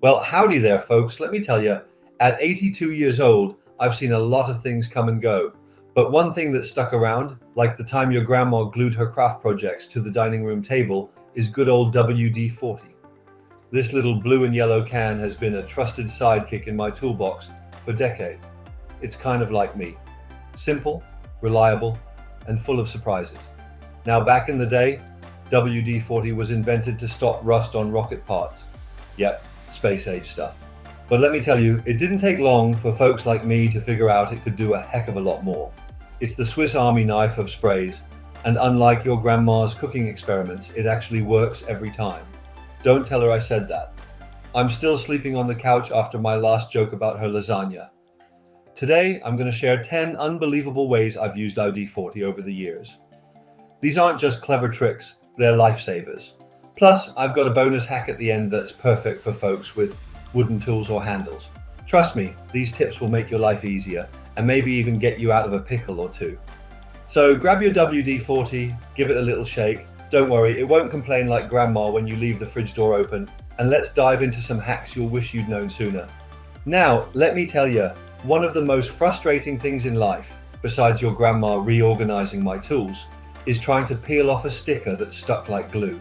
Well, howdy there, folks. Let me tell you, at 82 years old, I've seen a lot of things come and go. But one thing that stuck around, like the time your grandma glued her craft projects to the dining room table, is good old WD-40. This little blue and yellow can has been a trusted sidekick in my toolbox for decades. It's kind of like me. Simple, reliable, and full of surprises. Now, back in the day, WD-40 was invented to stop rust on rocket parts. Yep, space age stuff. But let me tell you, it didn't take long for folks like me to figure out it could do a heck of a lot more. It's the Swiss Army knife of sprays, and unlike your grandma's cooking experiments, it actually works every time. Don't tell her I said that. I'm still sleeping on the couch after my last joke about her lasagna. Today, I'm going to share 10 unbelievable ways I've used WD-40 over the years. These aren't just clever tricks, they're lifesavers. Plus, I've got a bonus hack at the end that's perfect for folks with wooden tools or handles. Trust me, these tips will make your life easier and maybe even get you out of a pickle or two. So grab your WD-40, give it a little shake. Don't worry, it won't complain like grandma when you leave the fridge door open, and let's dive into some hacks you'll wish you'd known sooner. Now, let me tell you, one of the most frustrating things in life, besides your grandma reorganizing my tools, is trying to peel off a sticker that's stuck like glue.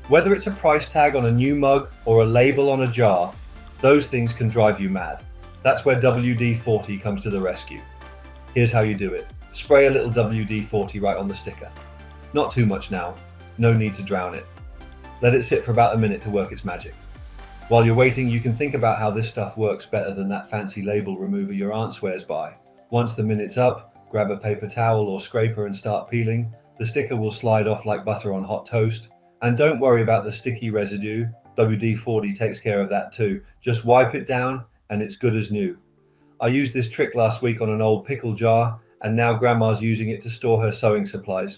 Whether it's a price tag on a new mug or a label on a jar, those things can drive you mad. That's where WD-40 comes to the rescue. Here's how you do it. Spray a little WD-40 right on the sticker. Not too much now, no need to drown it. Let it sit for about a minute to work its magic. While you're waiting, you can think about how this stuff works better than that fancy label remover your aunt swears by. Once the minute's up, grab a paper towel or scraper and start peeling. The sticker will slide off like butter on hot toast. And don't worry about the sticky residue, WD-40 takes care of that too. Just wipe it down and it's good as new. I used this trick last week on an old pickle jar, and now grandma's using it to store her sewing supplies.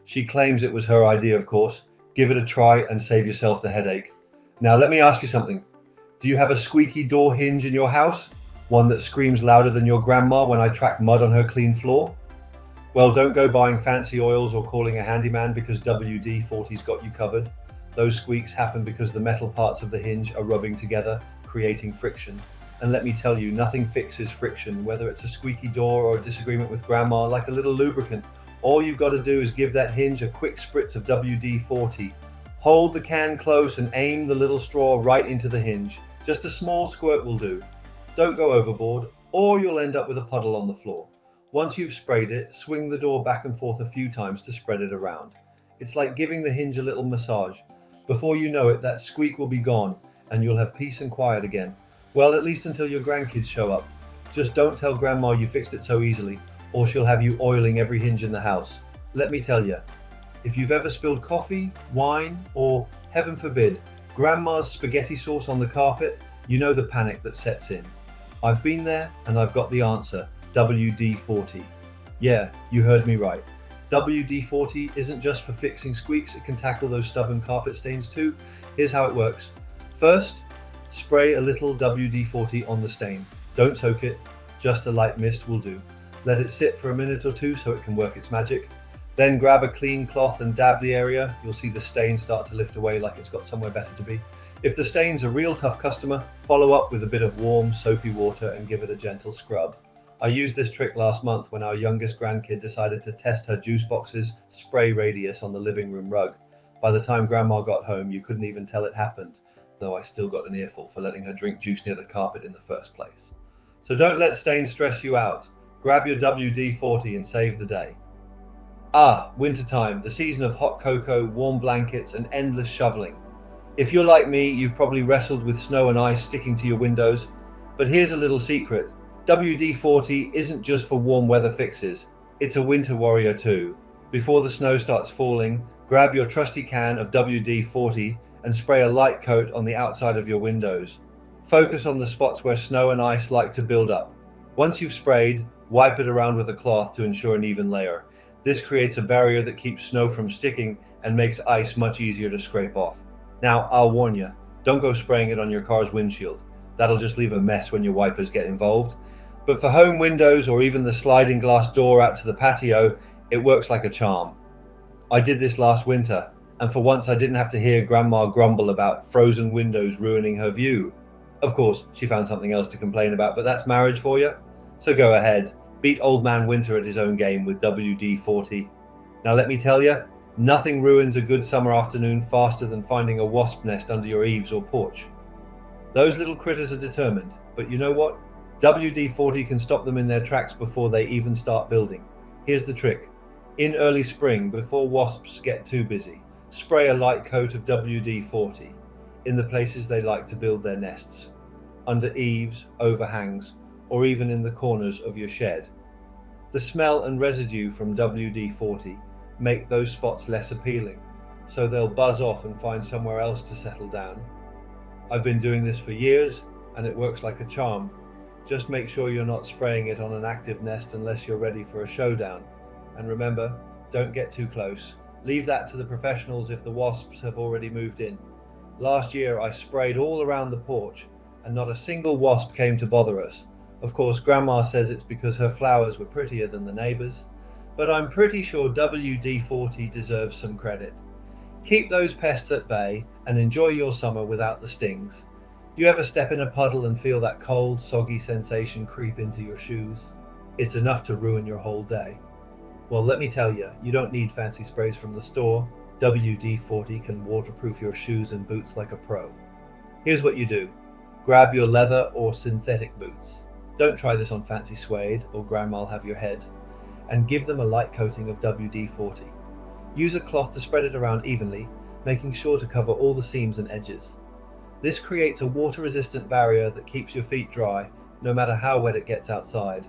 She claims it was her idea, of course. Give it a try and save yourself the headache. Now let me ask you something. Do you have a squeaky door hinge in your house? One that screams louder than your grandma when I track mud on her clean floor? Well, don't go buying fancy oils or calling a handyman because WD-40's got you covered. Those squeaks happen because the metal parts of the hinge are rubbing together, creating friction. And let me tell you, nothing fixes friction, whether it's a squeaky door or a disagreement with grandma, like a little lubricant. All you've got to do is give that hinge a quick spritz of WD-40. Hold the can close and aim the little straw right into the hinge. Just a small squirt will do. Don't go overboard, or you'll end up with a puddle on the floor. Once you've sprayed it, swing the door back and forth a few times to spread it around. It's like giving the hinge a little massage. Before you know it, that squeak will be gone, and you'll have peace and quiet again. Well, at least until your grandkids show up. Just don't tell grandma you fixed it so easily, or she'll have you oiling every hinge in the house. Let me tell you, if you've ever spilled coffee, wine, or, heaven forbid, grandma's spaghetti sauce on the carpet, you know the panic that sets in. I've been there, and I've got the answer. WD-40. Yeah, you heard me right. WD-40 isn't just for fixing squeaks, it can tackle those stubborn carpet stains too. Here's how it works. First, spray a little WD-40 on the stain. Don't soak it, just a light mist will do. Let it sit for a minute or two so it can work its magic. Then grab a clean cloth and dab the area. You'll see the stain start to lift away like it's got somewhere better to be. If the stain's a real tough customer, follow up with a bit of warm, soapy water and give it a gentle scrub. I used this trick last month when our youngest grandkid decided to test her juice box's spray radius on the living room rug. By the time grandma got home, you couldn't even tell it happened, though I still got an earful for letting her drink juice near the carpet in the first place. So don't let stains stress you out. Grab your WD-40 and save the day. Wintertime, the season of hot cocoa, warm blankets, and endless shoveling. If you're like me, you've probably wrestled with snow and ice sticking to your windows, but here's a little secret. WD-40 isn't just for warm weather fixes, it's a winter warrior too. Before the snow starts falling, grab your trusty can of WD-40 and spray a light coat on the outside of your windows. Focus on the spots where snow and ice like to build up. Once you've sprayed, wipe it around with a cloth to ensure an even layer. This creates a barrier that keeps snow from sticking and makes ice much easier to scrape off. Now, I'll warn you, don't go spraying it on your car's windshield. That'll just leave a mess when your wipers get involved. But for home windows or even the sliding glass door out to the patio, it works like a charm. I did this last winter, and for once I didn't have to hear Grandma grumble about frozen windows ruining her view. Of course, she found something else to complain about, but that's marriage for you. So go ahead, beat old man Winter at his own game with WD-40. Now let me tell you, nothing ruins a good summer afternoon faster than finding a wasp nest under your eaves or porch. Those little critters are determined, but you know what? WD-40 can stop them in their tracks before they even start building. Here's the trick. In early spring, before wasps get too busy, spray a light coat of WD-40 in the places they like to build their nests, under eaves, overhangs, or even in the corners of your shed. The smell and residue from WD-40 make those spots less appealing, so they'll buzz off and find somewhere else to settle down. I've been doing this for years, and it works like a charm. Just make sure you're not spraying it on an active nest unless you're ready for a showdown. And remember, don't get too close. Leave that to the professionals if the wasps have already moved in. Last year I sprayed all around the porch, and not a single wasp came to bother us. Of course, Grandma says it's because her flowers were prettier than the neighbors, but I'm pretty sure WD-40 deserves some credit. Keep those pests at bay and enjoy your summer without the stings. You ever step in a puddle and feel that cold, soggy sensation creep into your shoes? It's enough to ruin your whole day. Well, let me tell you, you don't need fancy sprays from the store. WD-40 can waterproof your shoes and boots like a pro. Here's what you do. Grab your leather or synthetic boots. Don't try this on fancy suede, or Grandma'll have your head. And give them a light coating of WD-40. Use a cloth to spread it around evenly, making sure to cover all the seams and edges. This creates a water-resistant barrier that keeps your feet dry, no matter how wet it gets outside.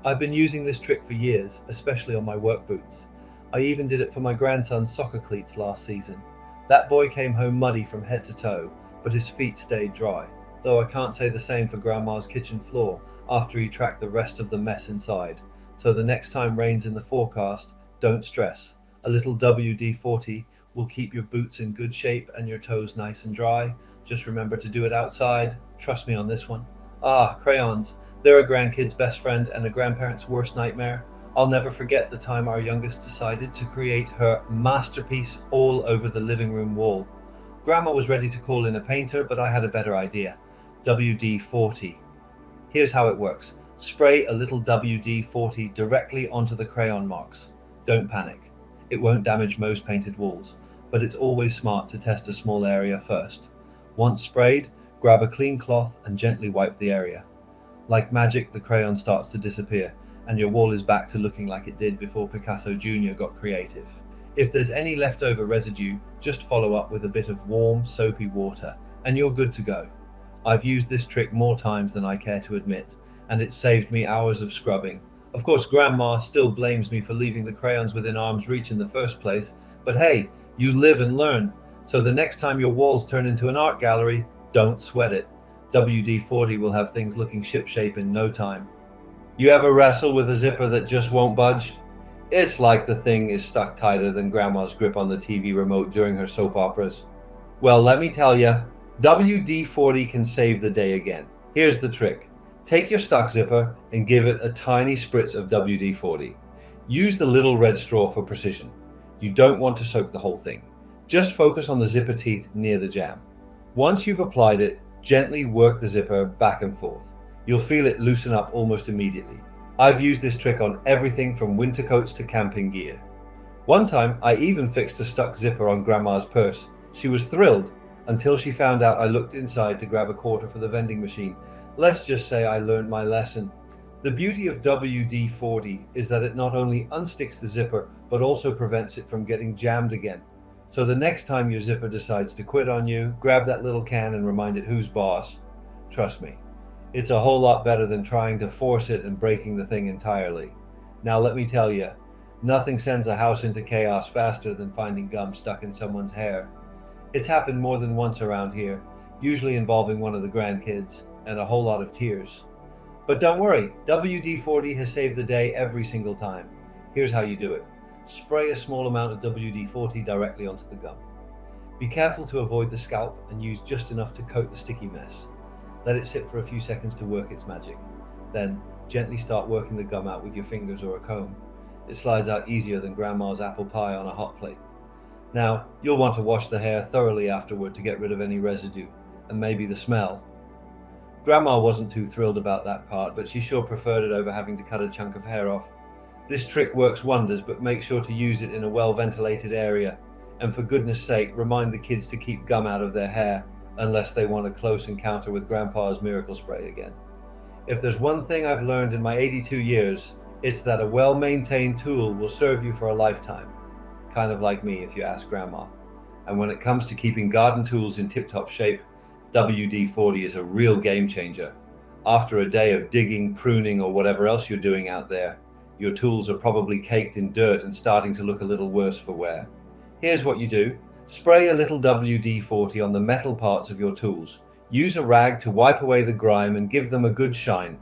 I've been using this trick for years, especially on my work boots. I even did it for my grandson's soccer cleats last season. That boy came home muddy from head to toe, but his feet stayed dry, though I can't say the same for Grandma's kitchen floor after he tracked the rest of the mess inside. So the next time rain's in the forecast, don't stress. A little WD-40 will keep your boots in good shape and your toes nice and dry. Just remember to do it outside. Trust me on this one. Crayons. They're a grandkid's best friend and a grandparent's worst nightmare. I'll never forget the time our youngest decided to create her masterpiece all over the living room wall. Grandma was ready to call in a painter, but I had a better idea. WD-40. Here's how it works. Spray a little WD-40 directly onto the crayon marks. Don't panic. It won't damage most painted walls, but it's always smart to test a small area first. Once sprayed, grab a clean cloth and gently wipe the area. Like magic, the crayon starts to disappear, and your wall is back to looking like it did before Picasso Jr. got creative. If there's any leftover residue, just follow up with a bit of warm, soapy water, and you're good to go. I've used this trick more times than I care to admit, and it saved me hours of scrubbing. Of course, Grandma still blames me for leaving the crayons within arm's reach in the first place, but hey, you live and learn. So the next time your walls turn into an art gallery, don't sweat it. WD-40 will have things looking shipshape in no time. You ever wrestle with a zipper that just won't budge? It's like the thing is stuck tighter than Grandma's grip on the TV remote during her soap operas. Well, let me tell you, WD-40 can save the day again. Here's the trick. Take your stock zipper and give it a tiny spritz of WD-40. Use the little red straw for precision. You don't want to soak the whole thing. Just focus on the zipper teeth near the jam. Once you've applied it, gently work the zipper back and forth. You'll feel it loosen up almost immediately. I've used this trick on everything from winter coats to camping gear. One time, I even fixed a stuck zipper on Grandma's purse. She was thrilled until she found out I looked inside to grab a quarter for the vending machine. Let's just say I learned my lesson. The beauty of WD-40 is that it not only unsticks the zipper, but also prevents it from getting jammed again. So the next time your zipper decides to quit on you, grab that little can and remind it who's boss. Trust me, it's a whole lot better than trying to force it and breaking the thing entirely. Now let me tell you, nothing sends a house into chaos faster than finding gum stuck in someone's hair. It's happened more than once around here, usually involving one of the grandkids, and a whole lot of tears. But don't worry, WD-40 has saved the day every single time. Here's how you do it. Spray a small amount of WD-40 directly onto the gum. Be careful to avoid the scalp and use just enough to coat the sticky mess. Let it sit for a few seconds to work its magic. Then, gently start working the gum out with your fingers or a comb. It slides out easier than Grandma's apple pie on a hot plate. Now, you'll want to wash the hair thoroughly afterward to get rid of any residue, and maybe the smell. Grandma wasn't too thrilled about that part, but she sure preferred it over having to cut a chunk of hair off. This trick works wonders, but make sure to use it in a well-ventilated area. And for goodness sake, remind the kids to keep gum out of their hair, unless they want a close encounter with Grandpa's miracle spray again. If there's one thing I've learned in my 82 years, it's that a well-maintained tool will serve you for a lifetime. Kind of like me, if you ask Grandma. And when it comes to keeping garden tools in tip-top shape, WD-40 is a real game changer. After a day of digging, pruning, or whatever else you're doing out there, your tools are probably caked in dirt and starting to look a little worse for wear. Here's what you do. Spray a little WD-40 on the metal parts of your tools. Use a rag to wipe away the grime and give them a good shine.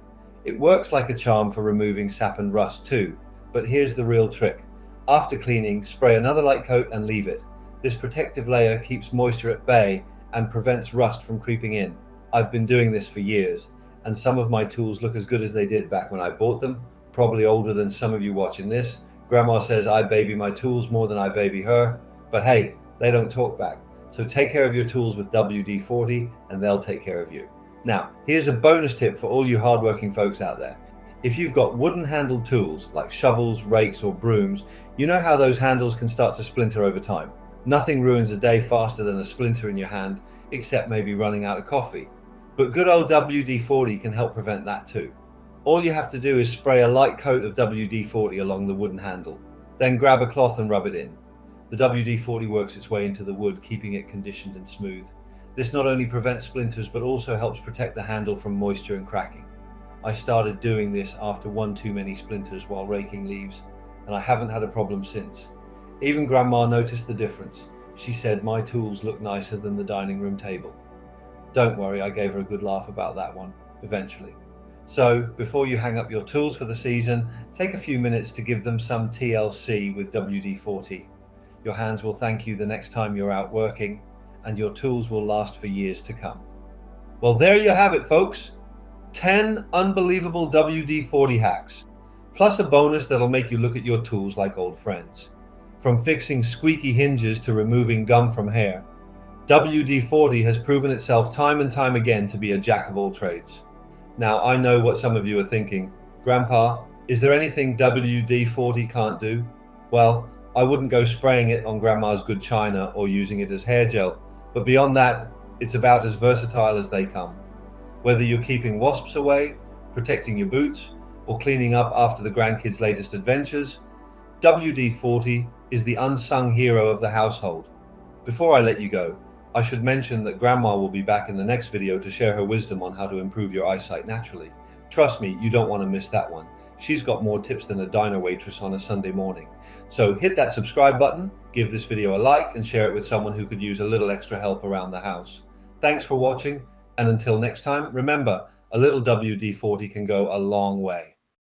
It works like a charm for removing sap and rust too, but here's the real trick. After cleaning, spray another light coat and leave it. This protective layer keeps moisture at bay and prevents rust from creeping in. I've been doing this for years, and some of my tools look as good as they did back when I bought them, probably older than some of you watching this. Grandma says I baby my tools more than I baby her, but hey, they don't talk back. So take care of your tools with WD-40 and they'll take care of you. Now, here's a bonus tip for all you hardworking folks out there. If you've got wooden handled tools like shovels, rakes, or brooms, you know how those handles can start to splinter over time. Nothing ruins a day faster than a splinter in your hand, except maybe running out of coffee. But good old WD-40 can help prevent that too. All you have to do is spray a light coat of WD-40 along the wooden handle. Then grab a cloth and rub it in. The WD-40 works its way into the wood, keeping it conditioned and smooth. This not only prevents splinters, but also helps protect the handle from moisture and cracking. I started doing this after one too many splinters while raking leaves, and I haven't had a problem since. Even Grandma noticed the difference. She said my tools look nicer than the dining room table. Don't worry, I gave her a good laugh about that one, eventually. So, before you hang up your tools for the season, take a few minutes to give them some TLC with WD-40. Your hands will thank you the next time you're out working, and your tools will last for years to come. Well, there you have it, folks. 10 unbelievable WD-40 hacks, plus a bonus that'll make you look at your tools like old friends. From fixing squeaky hinges to removing gum from hair, WD-40 has proven itself time and time again to be a jack of all trades. Now, I know what some of you are thinking. Grandpa, is there anything WD-40 can't do? Well, I wouldn't go spraying it on Grandma's good china or using it as hair gel, but beyond that, it's about as versatile as they come. Whether you're keeping wasps away, protecting your boots, or cleaning up after the grandkids' latest adventures, WD-40 is the unsung hero of the household. Before I let you go, I should mention that Grandma will be back in the next video to share her wisdom on how to improve your eyesight naturally. Trust me, you don't want to miss that one. She's got more tips than a diner waitress on a Sunday morning. So hit that subscribe button, give this video a like, and share it with someone who could use a little extra help around the house. Thanks for watching, and until next time, remember, a little WD-40 can go a long way.